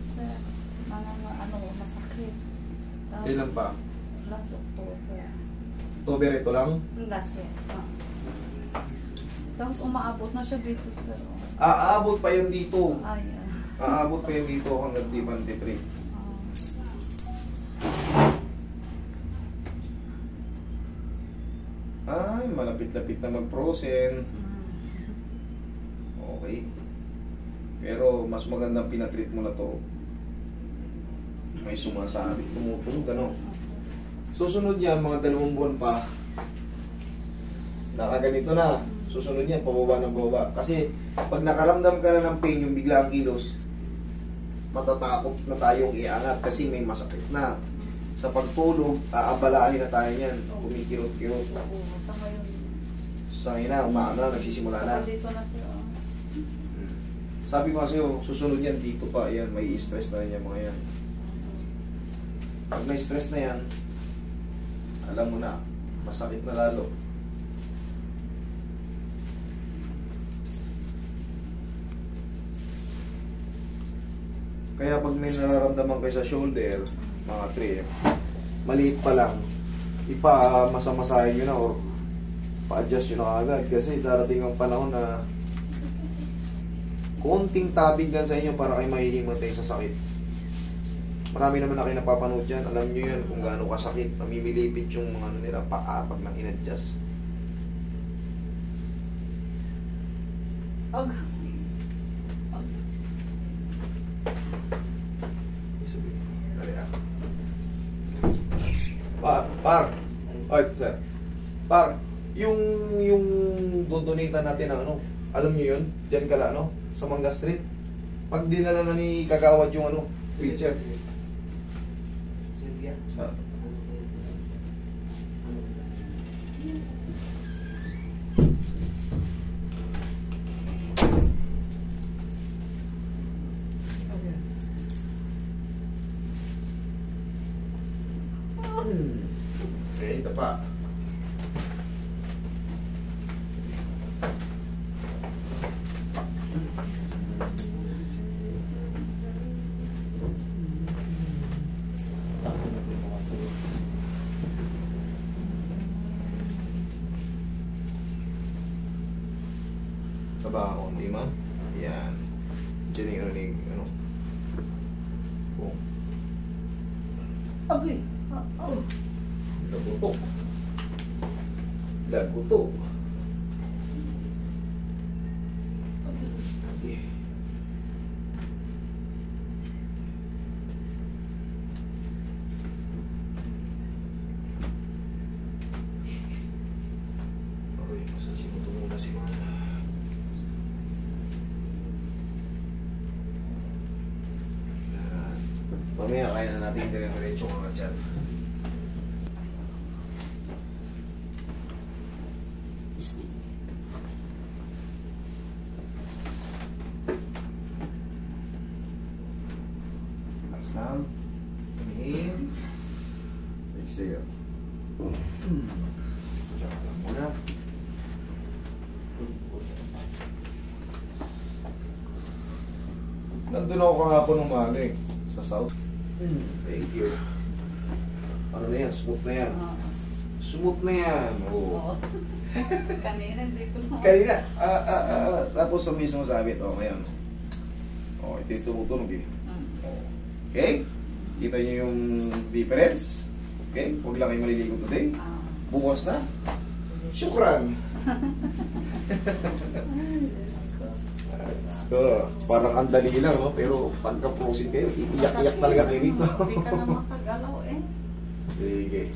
sir. Ano, masakit. Ilan pa? Last October. October ito lang? Last year. Tapos umaabot na siya dito, sir. Aabot pa yan dito. Ay, Aabot pa yan dito hanggang D23. Ay, malapit-lapit na mag-frozen. Okay. Pero mas magandang pinatreat mo na to. May sumasabi, tumutunog, ano. Susunod yan, mga 2 buwan pa. Nakaganito na. Susunod yan, pababa ng baba. Kasi pag nakaramdam ka na ng pain, yung biglang kilos, matatakot na tayong iangat kasi may masakit na. Sa pagtulog, aabalahin na tayo niyan. Kumikirot-kirot. Sa ngayon. Sa ngayon na, umaano na, nagsisimula na. Dito na siya. Sabi ko kasi, susunod yan, dito pa, yan, may stress na rin yan mga yan. Pag may stress na yan, alam mo na, masakit na lalo. Kaya pag may nararamdaman kayo sa shoulder, mga trip, maliit pa lang, ipa-masamasahin nyo na or pa-adjust nyo na agad kasi darating ang panahon na konting tabig lang sa inyo para kayo mahihimatay sa sakit. Marami naman na kayo napapanood dyan, alam nyo yan kung gaano kasakit, namimilipit yung mga ano nila, paa pag nang in-adjust. Ay, sir. Yung dodonate natin ng ano, alam niyo yun? Diyan ka lang, ano? Sa Manga Street. Pag dinala na ni Kagawad yung ano, wheelchair. Sa okay, ito pa. Taba ako, hindi ma? Yan. Diyan yung ano. Oh. Okay. Lagutok. Lagutok. Okay. Okay, masasin mo ito muna si Mana. Mamaya kaya na natin dire-diretso mga dyan. Nice lang. Inhale. Exhale. Diyan ka lang muna. Nandun ako kahapon umaga eh. Sa south. Thank you. Ano na yan? Smooth na yan. Smooth na yan. Oo. Kanina, hindi ko na. Kanina. Tapos sa mismo sabit. O, ngayon. O, ito yung tumutunog eh. Okay? Kita nyo yung difference. Okay? Huwag lang kayo maliligo today. Bukas na. Syukran. So, parang ang dali lang, no? Pero pagka-proceed kayo, iiyak-iyak talaga kayo dito. Hindi ka na makagalaw eh. Sige.